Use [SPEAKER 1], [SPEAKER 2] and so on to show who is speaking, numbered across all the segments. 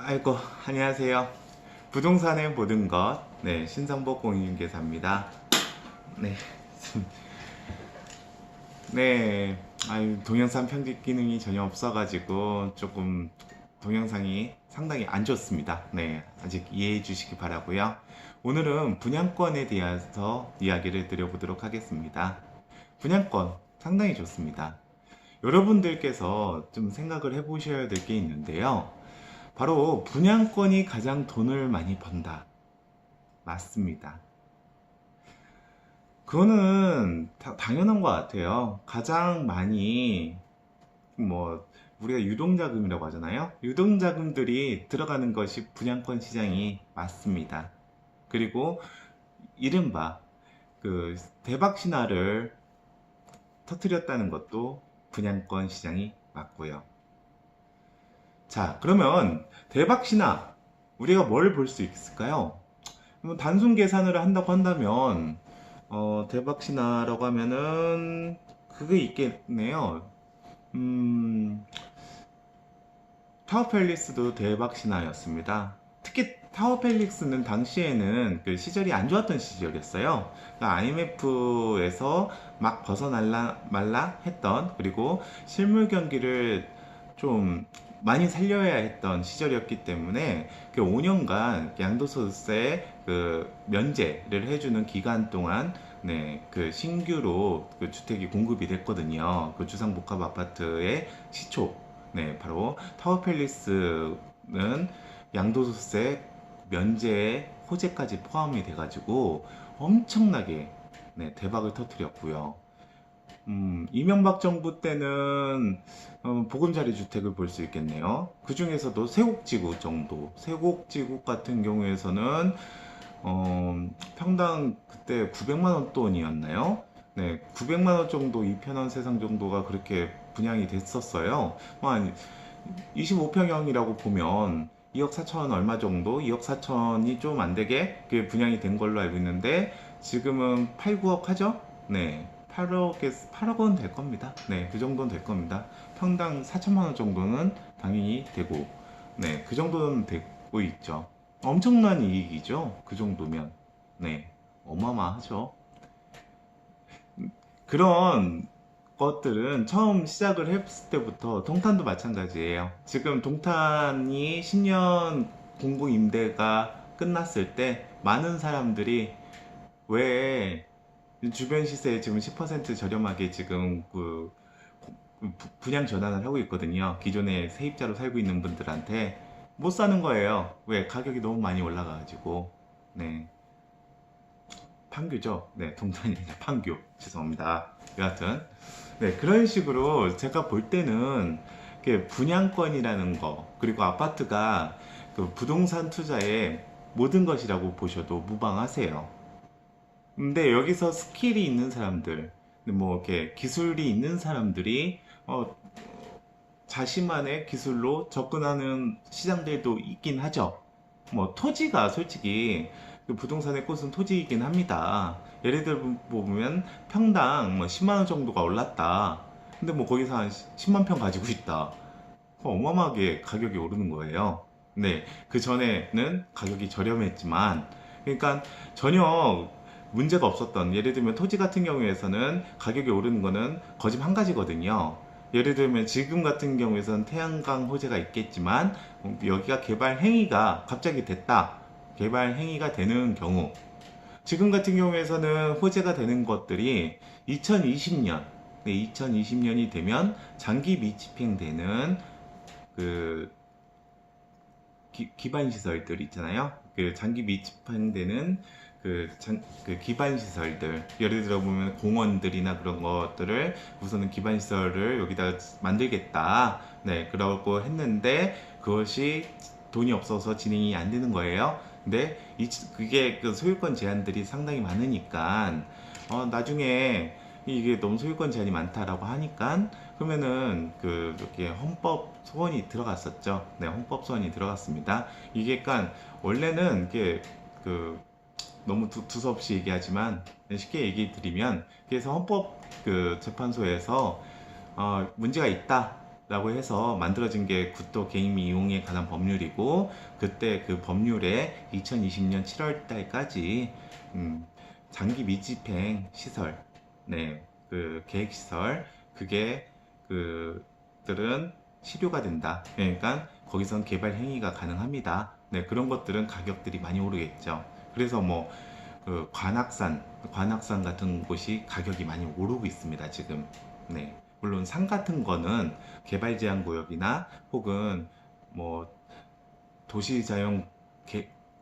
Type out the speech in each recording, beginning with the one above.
[SPEAKER 1] 아이고, 안녕하세요. 부동산의 모든 것, 네, 신성복 공인중개사입니다. 네, 네, 동영상 편집 기능이 전혀 없어가지고 조금 동영상이 상당히 안 좋습니다. 네, 아직 이해해 주시기 바라고요. 오늘은 분양권에 대해서 이야기를 드려보도록 하겠습니다. 분양권 상당히 좋습니다. 여러분들께서 좀 생각을 해보셔야 될 게 있는데요. 바로 분양권이 가장 돈을 많이 번다. 맞습니다. 그거는 당연한 것 같아요. 가장 많이 뭐 우리가 유동자금이라고 하잖아요. 유동자금들이 들어가는 것이 분양권 시장이 맞습니다. 그리고 이른바 그 대박 신화를 터뜨렸다는 것도 분양권 시장이 맞고요. 자, 그러면 대박 신화 우리가 뭘 볼 수 있을까요? 단순 계산을 한다고 한다면 대박 신화라고 하면은 그게 있겠네요. 음, 타워 팰리스도 대박 신화였습니다. 특히 타워 팰리스는 당시에는 그 시절이 안 좋았던 시절이었어요. 그러니까 IMF에서 막 벗어날라 말라 했던, 그리고 실물 경기를 좀 많이 살려야 했던 시절이었기 때문에 그 5년간 양도소득세 그 면제를 해주는 기간 동안 그 신규로 그 주택이 공급이 됐거든요. 그 주상복합 아파트의 시초. 바로 타워 팰리스는 양도소득세 면제에 호재까지 포함이 돼가지고 엄청나게 대박을 터뜨렸고요. 이명박 정부 때는 보금자리 주택을 볼 수 있겠네요. 그 중에서도 세곡지구 정도, 세곡지구 같은 경우에서는 평당 그때 900만 원 돈이었나요? 네, 900만 원 정도 2편한 세상 정도가 그렇게 분양이 됐었어요. 한 25평형이라고 보면 2억 4천 얼마 정도, 2억 4천이 좀 안 되게 분양이 된 걸로 알고 있는데 지금은 8, 9억 하죠? 네. 8억 원 될 겁니다. 네, 그 정도는 될 겁니다. 평당 4천만 원 정도는 당연히 되고, 네, 그 정도는 되고 있죠. 엄청난 이익이죠. 그 정도면. 네, 어마어마하죠. 그런 것들은 처음 시작을 했을 때부터 동탄도 마찬가지예요. 지금 동탄이 10년 공공 임대가 끝났을 때 많은 사람들이 왜 주변 시세에 지금 10% 저렴하게 지금 분양 전환을 하고 있거든요. 기존에 세입자로 살고 있는 분들한테 못 사는 거예요. 왜? 가격이 너무 많이 올라가가지고. 네. 판교죠. 네, 동탄이 아니라 판교. 죄송합니다. 여하튼. 네, 그런 식으로 제가 볼 때는 이렇게 분양권이라는 거, 그리고 아파트가 그 부동산 투자의 모든 것이라고 보셔도 무방하세요. 근데 여기서 스킬이 있는 사람들, 뭐 이렇게 기술이 있는 사람들이 자신만의 기술로 접근하는 시장들도 있긴 하죠. 뭐 토지가 솔직히 그 부동산의 꽃은 토지이긴 합니다. 예를 들어 보면 평당 뭐 10만 원 정도가 올랐다. 근데 뭐 거기서 한 10만 평 가지고 있다. 어마어마하게 가격이 오르는 거예요. 네, 그 전에는 가격이 저렴했지만, 그러니까 전혀 문제가 없었던, 예를 들면 토지 같은 경우에서는 가격이 오르는 거는 거짓 한 가지거든요. 예를 들면 지금 같은 경우에서는 태양광 호재가 있겠지만, 여기가 개발 행위가 갑자기 됐다. 개발 행위가 되는 경우, 지금 같은 경우에서는 호재가 되는 것들이 2020년, 2020년이 되면 장기 미집행되는 그 기반 시설들 있잖아요. 그 장기 미집행되는 그 기반 시설들, 예를 들어 보면 공원들이나 그런 것들을 우선은 기반 시설을 여기다 만들겠다. 네, 그러고 했는데 그것이 돈이 없어서 진행이 안 되는 거예요. 근데 그게 그 소유권 제한들이 상당히 많으니까 나중에 이게 너무 소유권 제한이 많다라고 하니까 그러면은 이렇게 헌법 소원이 들어갔었죠. 네, 헌법 소원이 들어갔습니다. 이게 그러니까 원래는 이게 너무 두서없이 얘기하지만 쉽게 얘기 드리면, 그래서 헌법 재판소에서 문제가 있다. 라고 해서 만들어진 게 굿도 게임 이용에 관한 법률이고, 그때 그 법률에 2020년 7월 달까지 장기 미집행 시설, 네, 그 계획 시설, 그게 그들은 실효가 된다. 그러니까 거기선 개발 행위가 가능합니다. 네, 그런 것들은 가격들이 많이 오르겠죠. 그래서 뭐 관악산 같은 곳이 가격이 많이 오르고 있습니다, 지금. 네. 물론 산 같은 거는 개발 제한 구역이나 혹은 뭐 도시자연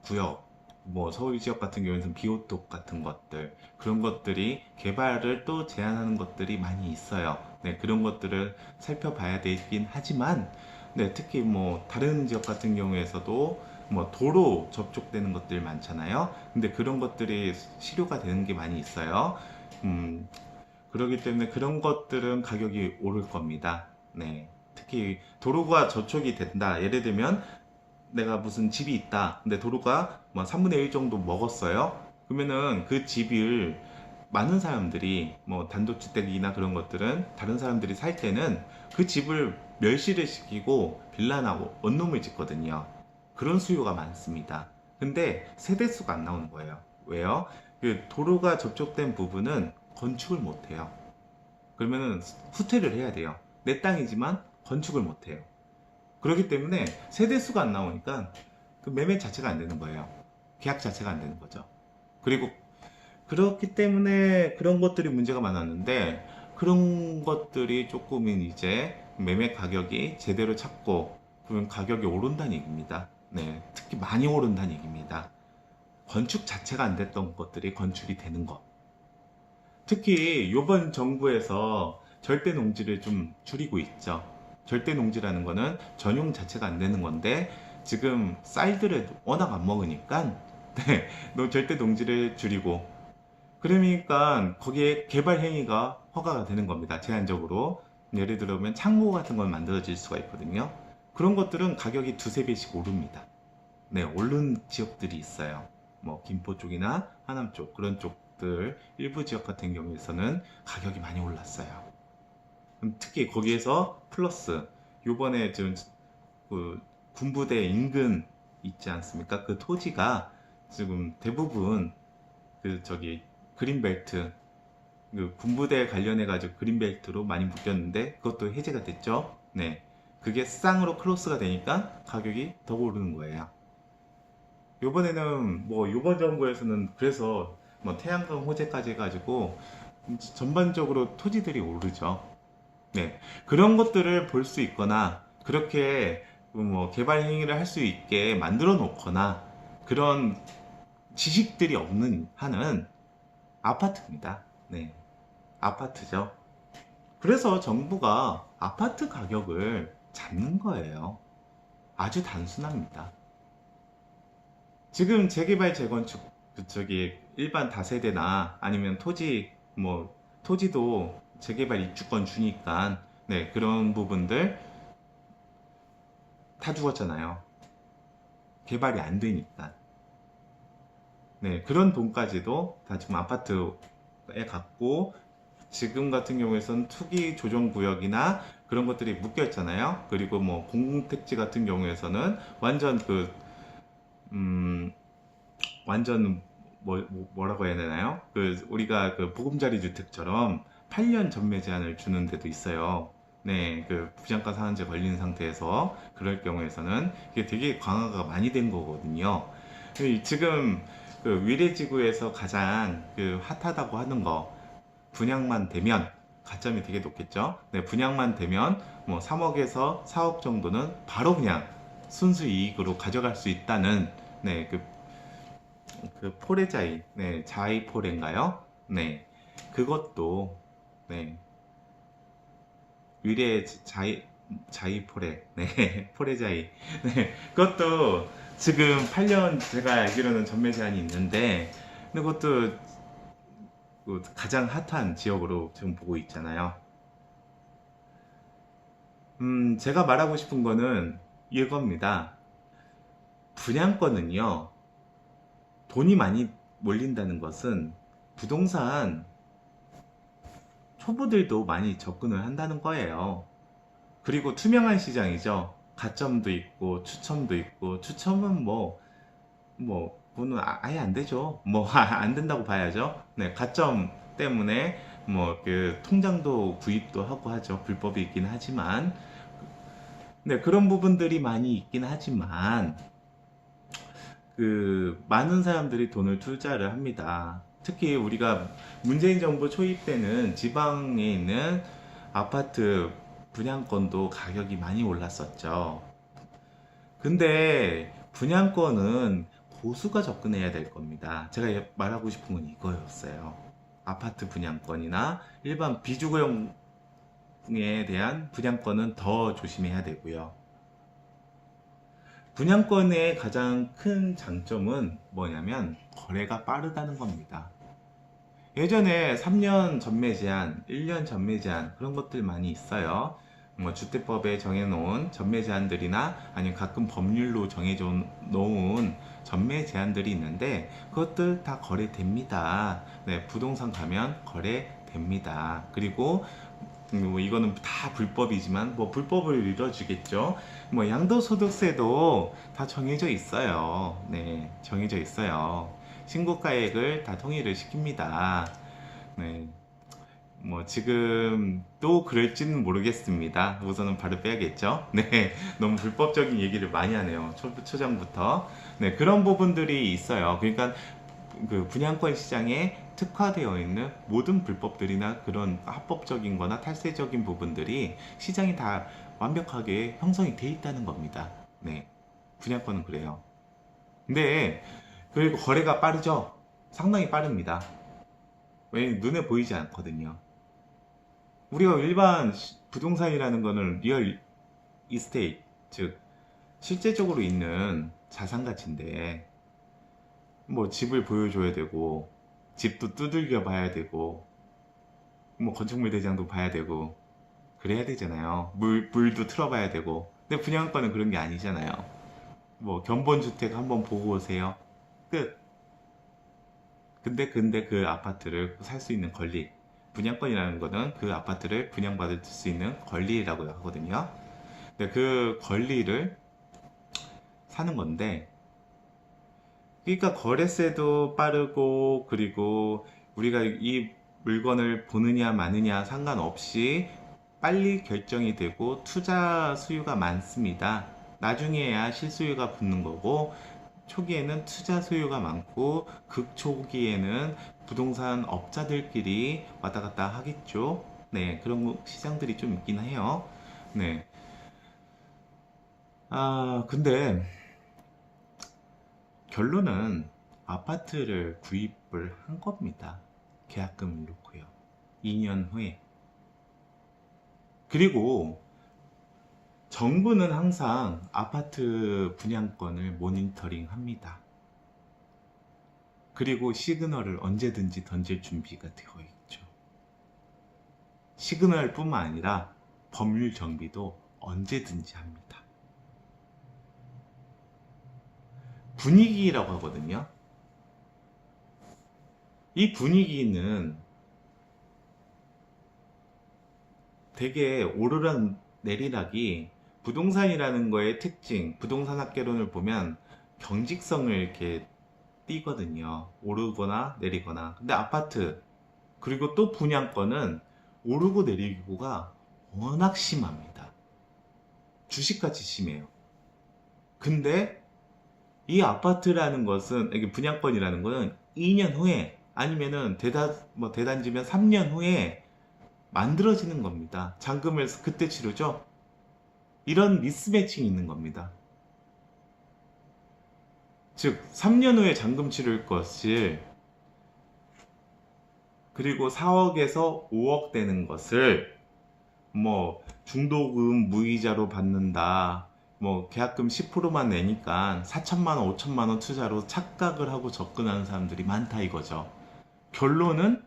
[SPEAKER 1] 구역, 뭐 서울 지역 같은 경우에는 비오톱 같은 것들, 그런 것들이 개발을 또 제한하는 것들이 많이 있어요. 네, 그런 것들을 살펴봐야 되긴 하지만, 네, 특히 뭐 다른 지역 같은 경우에서도 뭐 도로 접촉되는 것들 많잖아요. 근데 그런 것들이 실효가 되는 게 많이 있어요. 음, 그렇기 때문에 그런 것들은 가격이 오를 겁니다. 네. 특히 도로가 저촉이 된다. 예를 들면 내가 무슨 집이 있다. 근데 도로가 뭐 3분의 1 정도 먹었어요. 그러면은 그 집을 많은 사람들이 뭐 단독주택이나 그런 것들은 다른 사람들이 살 때는 그 집을 멸시를 시키고 빌라나 원룸을 짓거든요. 그런 수요가 많습니다. 근데 세대수가 안 나오는 거예요. 왜요? 그 도로가 접촉된 부분은 건축을 못 해요. 그러면은 후퇴를 해야 돼요. 내 땅이지만 건축을 못 해요. 그렇기 때문에 세대수가 안 나오니까 그 매매 자체가 안 되는 거예요. 계약 자체가 안 되는 거죠. 그리고 그렇기 때문에 그런 것들이 문제가 많았는데, 그런 것들이 조금은 이제 매매 가격이 제대로 잡고 그러면 가격이 오른다는 얘기입니다. 네, 특히 많이 오른다는 얘기입니다. 건축 자체가 안 됐던 것들이 건축이 되는 것. 특히 이번 정부에서 절대 농지를 좀 줄이고 있죠. 절대 농지라는 거는 전용 자체가 안 되는 건데, 지금 쌀들을 워낙 안 먹으니까 네, 절대 농지를 줄이고, 그러니까 거기에 개발 행위가 허가가 되는 겁니다. 제한적으로. 예를 들면 창고 같은 건 만들어질 수가 있거든요. 그런 것들은 가격이 두세 배씩 오릅니다. 네, 오른 지역들이 있어요. 뭐 김포 쪽이나 하남 쪽, 그런 쪽들 일부 지역 같은 경우에서는 가격이 많이 올랐어요. 특히 거기에서 플러스 요번에 지금 그 군부대 인근 있지 않습니까? 그 토지가 지금 대부분 그 저기 그린벨트, 그 군부대 관련해 가지고 그린벨트로 많이 묶였는데 그것도 해제가 됐죠. 네, 그게 쌍으로 크로스가 되니까 가격이 더 오르는 거예요. 요번에는 뭐 요번 정부에서는 그래서 뭐 태양광 호재까지 해가지고 전반적으로 토지들이 오르죠. 네, 그런 것들을 볼 수 있거나 그렇게 뭐 개발 행위를 할 수 있게 만들어 놓거나 그런 지식들이 없는 한은 아파트입니다. 네, 아파트죠. 그래서 정부가 아파트 가격을 잡는 거예요. 아주 단순합니다. 지금 재개발 재건축 그쪽이 일반 다세대나 아니면 토지 뭐 토지도 재개발 입주권 주니까 네, 그런 부분들 다 죽었잖아요. 개발이 안 되니까. 네, 그런 돈까지도 다 지금 아파트에 갖고, 지금 같은 경우에선 투기 조정 구역이나 그런 것들이 묶여 있잖아요. 그리고 뭐 공공택지 같은 경우에서는 완전 음, 완전 뭐라고 해야 되나요? 그 우리가 그 보금자리 주택처럼 8년 전매 제한을 주는 데도 있어요. 네, 그 부장가 상한제 걸린 상태에서 그럴 경우에서는 이게 되게 강화가 많이 된 거거든요. 지금 그 위례지구에서 가장 그 핫하다고 하는 거, 분양만 되면 가점이 되게 높겠죠. 네, 분양만 되면 뭐 3억에서 4억 정도는 바로 그냥 순수 이익으로 가져갈 수 있다는, 네, 그 포레자이, 네, 자이포레인가요? 네, 그것도, 네, 위례 자이포레, 네, 포레자이, 네, 그것도 지금 8년 제가 알기로는 전매 제한이 있는데, 근데 그것도 그 가장 핫한 지역으로 지금 보고 있잖아요. 제가 말하고 싶은 거는 이겁니다. 분양권은요, 돈이 많이 몰린다는 것은 부동산 초보들도 많이 접근을 한다는 거예요. 그리고 투명한 시장이죠. 가점도 있고 추첨도 있고, 추첨은 뭐는 아예 안 되죠. 뭐 안 된다고 봐야죠. 네, 가점 때문에 뭐 그 통장도 구입도 하고 하죠. 불법이 있긴 하지만, 네, 그런 부분들이 많이 있긴 하지만 그 많은 사람들이 돈을 투자를 합니다. 특히 우리가 문재인 정부 초입 때는 지방에 있는 아파트 분양권도 가격이 많이 올랐었죠. 근데 분양권은 고수가 접근해야 될 겁니다. 제가 말하고 싶은 건 이거였어요. 아파트 분양권이나 일반 비주거용에 대한 분양권은 더 조심해야 되고요. 분양권의 가장 큰 장점은 뭐냐면 거래가 빠르다는 겁니다. 예전에 3년 전매 제한, 1년 전매 제한 그런 것들 많이 있어요. 뭐 주택법에 정해놓은 전매 제한들이나 아니면 가끔 법률로 정해져 놓은 전매 제한들이 있는데 그것들 다 거래됩니다. 네, 부동산 가면 거래됩니다. 그리고 뭐 이거는 다 불법이지만 뭐 불법을 이뤄주겠죠. 뭐 양도소득세도 다 정해져 있어요. 네, 정해져 있어요. 신고가액을 다 통일을 시킵니다. 네, 뭐 지금 또 그럴지는 모르겠습니다. 우선은 바로 빼야겠죠. 네, 너무 불법적인 얘기를 많이 하네요. 초장부터. 네, 그런 부분들이 있어요. 그러니까 그 분양권 시장에 특화되어 있는 모든 불법들이나 그런 합법적인 거나 탈세적인 부분들이 시장이 다 완벽하게 형성이 돼 있다는 겁니다. 네, 분양권은 그래요. 근데 그리고 거래가 빠르죠. 상당히 빠릅니다. 왜 눈에 보이지 않거든요. 우리가 일반 부동산이라는 거는 리얼 이스테이트, 즉 실제적으로 있는 자산 가치인데 뭐 집을 보여줘야 되고 집도 두들겨 봐야 되고 뭐 건축물 대장도 봐야 되고 그래야 되잖아요. 물도 틀어봐야 되고. 근데 분양권은 그런 게 아니잖아요. 뭐 견본주택 한번 보고 오세요. 끝. 근데 그 아파트를 살 수 있는 권리, 분양권이라는 거는 그 아파트를 분양받을 수 있는 권리라고 하거든요. 근데 그 권리를 사는 건데, 그러니까 거래세도 빠르고, 그리고 우리가 이 물건을 보느냐 마느냐 상관없이 빨리 결정이 되고 투자 수요가 많습니다. 나중에야 실수요가 붙는 거고, 초기에는 투자 수요가 많고 극초기에는 부동산 업자들끼리 왔다 갔다 하겠죠. 네, 그런 시장들이 좀 있긴 해요. 네. 근데 결론은 아파트를 구입을 한 겁니다. 계약금을 놓고요. 2년 후에. 그리고 정부는 항상 아파트 분양권을 모니터링 합니다. 그리고 시그널을 언제든지 던질 준비가 되어 있죠. 시그널 뿐만 아니라 법률 정비도 언제든지 합니다. 분위기라고 하거든요. 이 분위기는 되게 오르락 내리락이 부동산이라는 거의 특징, 부동산 학개론을 보면 경직성을 이렇게 띄거든요. 오르거나 내리거나. 근데 아파트, 그리고 또 분양권은 오르고 내리고가 워낙 심합니다. 주식같이 심해요. 근데 이 아파트라는 것은, 이게 분양권이라는 거는 2년 후에 아니면은 대단지면 3년 후에 만들어지는 겁니다. 잔금을 그때 치르죠? 이런 미스매칭이 있는 겁니다. 즉, 3년 후에 잔금 치를 것을, 그리고 4억에서 5억 되는 것을 뭐 중도금 무이자로 받는다, 뭐 계약금 10%만 내니까 4천만 원, 5천만 원 투자로 착각을 하고 접근하는 사람들이 많다 이거죠. 결론은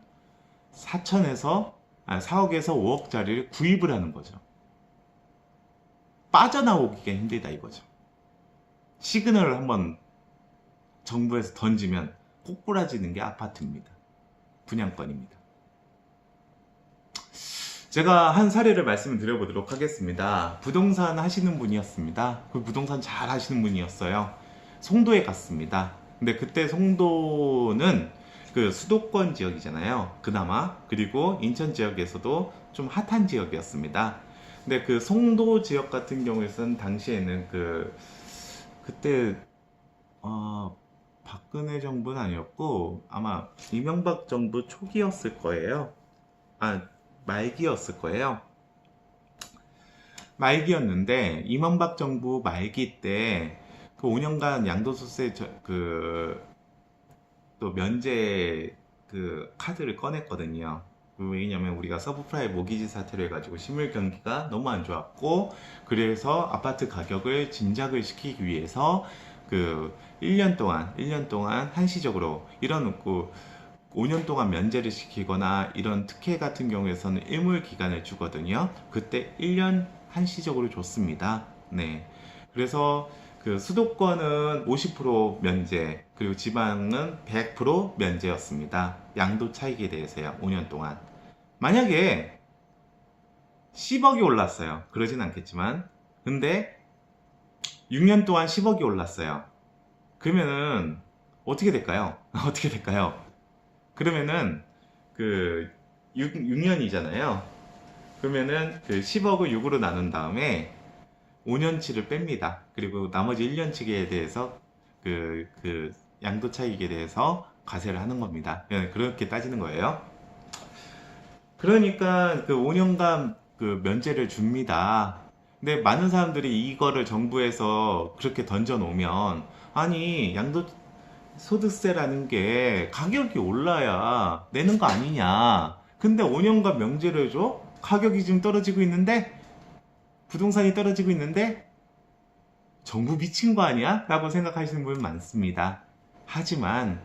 [SPEAKER 1] 4억에서 5억짜리를 구입을 하는 거죠. 빠져나오기가 힘들다 이거죠. 시그널을 한번 정부에서 던지면 꼬꾸라지는 게 아파트입니다. 분양권입니다. 제가 한 사례를 말씀을 드려보도록 하겠습니다. 부동산 하시는 분이었습니다. 그 부동산 잘 하시는 분이었어요. 송도에 갔습니다. 근데 그때 송도는 그 수도권 지역이잖아요. 그나마. 그리고 인천 지역에서도 좀 핫한 지역이었습니다. 근데 그 송도 지역 같은 경우에는 당시에는 그때 박근혜 정부는 아니었고 아마 이명박 정부 초기였을 거예요. 말기였을 거예요. 말기였는데 이명박 정부 말기 때 그 5년간 양도소득세 또 면제 카드를 꺼냈거든요. 왜냐면 우리가 서브프라임 모기지 사태를 해가지고 실물 경기가 너무 안 좋았고, 그래서 아파트 가격을 진작을 시키기 위해서 1년 동안 한시적으로 이런 5년 동안 면제를 시키거나 이런 특혜 같은 경우에서는 일몰 기간을 주거든요. 그때 1년 한시적으로 줬습니다. 네. 그래서 수도권은 50% 면제, 그리고 지방은 100% 면제였습니다. 양도 차익에 대해서요. 5년 동안. 만약에 10억이 올랐어요. 그러진 않겠지만. 근데 6년 동안 10억이 올랐어요. 그러면은 어떻게 될까요? 어떻게 될까요? 그러면은 6년이잖아요. 그러면은 10억을 6으로 나눈 다음에 5년치를 뺍니다. 그리고 나머지 1년치에 대해서 양도 차익에 대해서 과세를 하는 겁니다. 그렇게 따지는 거예요. 그러니까 5년간 면제를 줍니다. 근데 많은 사람들이 이거를 정부에서 그렇게 던져 놓으면, 아니 소득세라는 게 가격이 올라야 내는 거 아니냐. 근데 5년간 면제를 줘? 가격이 지금 떨어지고 있는데? 부동산이 떨어지고 있는데? 정부 미친 거 아니야? 라고 생각하시는 분 많습니다. 하지만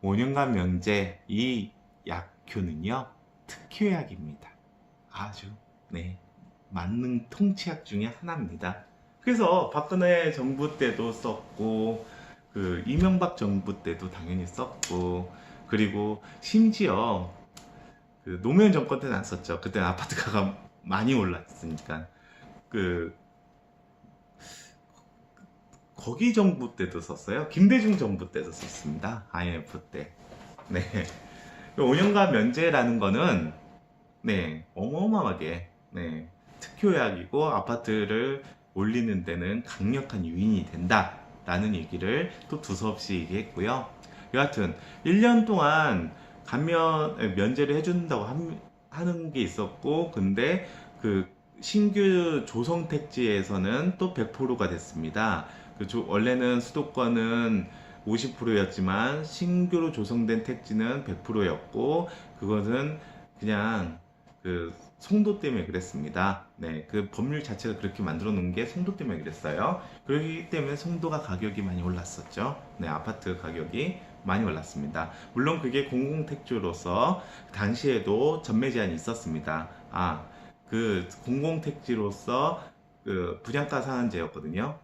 [SPEAKER 1] 5년간 면제 이 약효는요, 특효약입니다. 아주 만능 통치약 중에 하나입니다. 그래서 박근혜 정부 때도 썼고 이명박 정부 때도 당연히 썼고, 그리고 심지어 노무현 정권 때는 안 썼죠. 그때는 아파트가가 많이 올랐으니까. 거기 정부 때도 썼어요. 김대중 정부 때도 썼습니다. IMF 때. 네. 5년간 면제라는 거는 어마어마하게 특효약이고 아파트를 올리는 데는 강력한 유인이 된다 라는 얘기를 또 두서없이 얘기했고요. 여하튼 1년 동안 면제를 해준다고 하는 게 있었고, 근데 신규 조성 택지에서는 또 100%가 됐습니다. 원래는 수도권은 50%였지만 신규로 조성된 택지는 100%였고, 그것은 그냥 송도 때문에 그랬습니다. 법률 자체가 그렇게 만들어 놓은 게 송도 때문에 그랬어요. 그렇기 때문에 송도가 가격이 많이 올랐었죠. 아파트 가격이 많이 올랐습니다. 물론 그게 공공택지로서 당시에도 전매 제한이 있었습니다. 공공택지로서 분양가 상한제였거든요.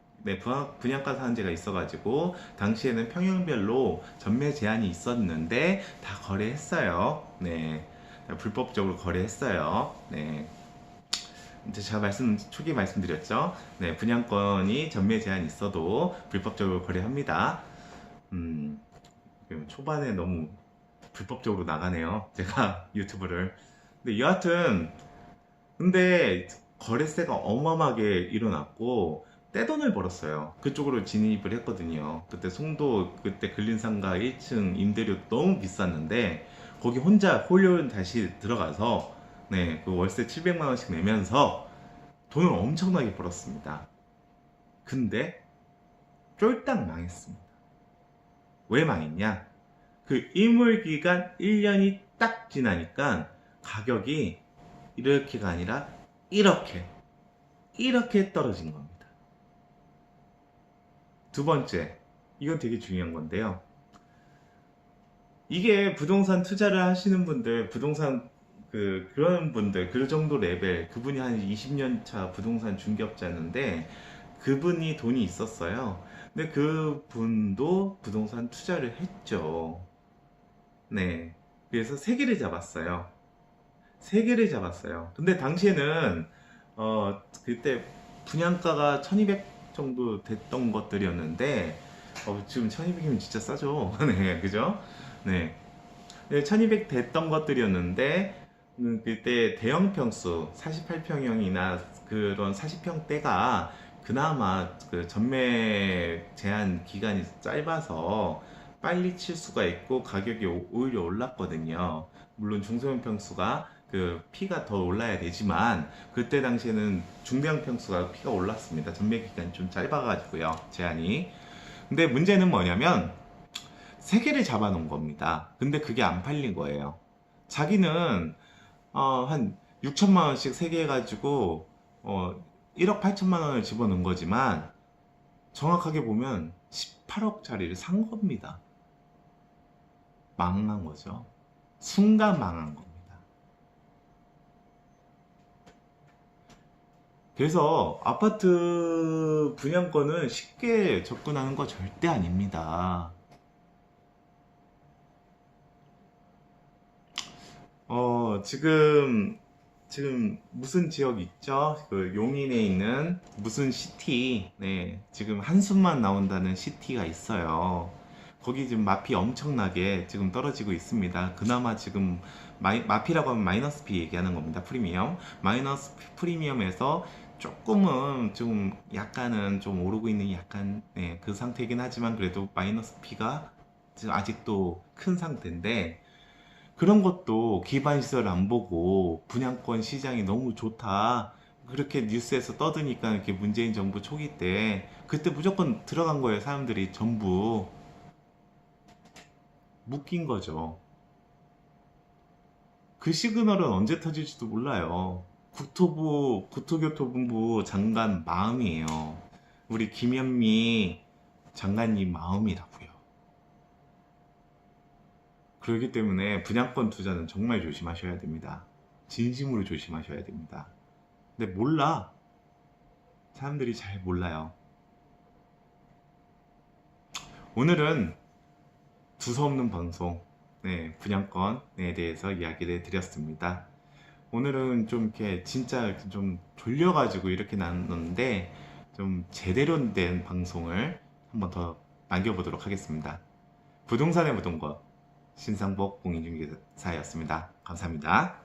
[SPEAKER 1] 분양가 상한제가 있어가지고 당시에는 평형별로 전매 제한이 있었는데 다 거래했어요. 불법적으로 거래했어요. 제가 초기에 말씀드렸죠. 분양권이 전매 제한이 있어도 불법적으로 거래합니다. 초반에 너무 불법적으로 나가네요. 제가 유튜브를. 근데 여하튼 거래세가 어마어마하게 일어났고 떼돈을 벌었어요. 그쪽으로 진입을 했거든요. 그때 송도 근린상가 1층 임대료 너무 비쌌는데 거기 혼자 홀로 다시 들어가서 월세 700만 원씩 내면서 돈을 엄청나게 벌었습니다. 근데 쫄딱 망했습니다. 왜 망했냐? 일몰기간 1년이 딱 지나니까 가격이 이렇게가 아니라 이렇게 떨어진 겁니다. 두 번째, 이건 되게 중요한 건데요. 이게 부동산 투자를 하시는 분들, 부동산 그런 분들, 그 정도 레벨, 그분이 한 20년 차 부동산 중개업자였는데 그분이 돈이 있었어요. 근데 그분도 부동산 투자를 했죠. 그래서 세 개를 잡았어요. 3개를 잡았어요. 근데 당시에는 그때 분양가가 1200 정도 됐던 것들이었는데 지금 1200이면 진짜 싸죠. 네, 그죠? 네. 네, 1200 됐던 것들이었는데 그때 대형 평수 48평형이나 그런 40평대가 그나마 그 전매 제한 기간이 짧아서 빨리 칠 수가 있고 가격이 오히려 올랐거든요. 물론 중소형 평수가 그 피가 더 올라야 되지만 그때 당시에는 중대형 평수가 피가 올랐습니다. 전매 기간이 좀 짧아가지고요. 제한이. 근데 문제는 뭐냐면 3개를 잡아놓은 겁니다. 근데 그게 안 팔린 거예요. 자기는 한 6천만 원씩 3개 해가지고 1억 8천만 원을 집어넣은 거지만 정확하게 보면 18억짜리를 산 겁니다. 망한 거죠. 순간 망한 겁니다. 그래서 아파트 분양권은 쉽게 접근하는 거 절대 아닙니다. 지금 무슨 지역 있죠? 그 용인에 있는 무슨 시티, 네, 지금 한숨만 나온다는 시티가 있어요. 거기 지금 마피 엄청나게 지금 떨어지고 있습니다. 그나마 지금 마피라고 하면 마이너스 피 얘기하는 겁니다. 프리미엄. 마이너스 프리미엄에서 조금은 좀 약간은 좀 오르고 있는 약간 네, 그 상태이긴 하지만 그래도 마이너스 피가 지금 아직도 큰 상태인데 그런 것도 기반 시설 안 보고 분양권 시장이 너무 좋다. 그렇게 뉴스에서 떠드니까 이렇게 문재인 정부 초기 때 그때 무조건 들어간 거예요. 사람들이 전부 묶인 거죠. 그 시그널은 언제 터질지도 몰라요. 국토교토본부 장관 마음이에요. 우리 김현미 장관님 마음이라고요. 그렇기 때문에 분양권 투자는 정말 조심하셔야 됩니다. 진심으로 조심하셔야 됩니다. 근데 몰라. 사람들이 잘 몰라요. 오늘은 두서없는 방송, 네, 분양권에 대해서 이야기를 드렸습니다. 오늘은 좀 이렇게 진짜 좀 졸려가지고 이렇게 나눴는데 좀 제대로 된 방송을 한번 더 남겨보도록 하겠습니다. 부동산의 무덤권 신상복 공인중개사였습니다. 감사합니다.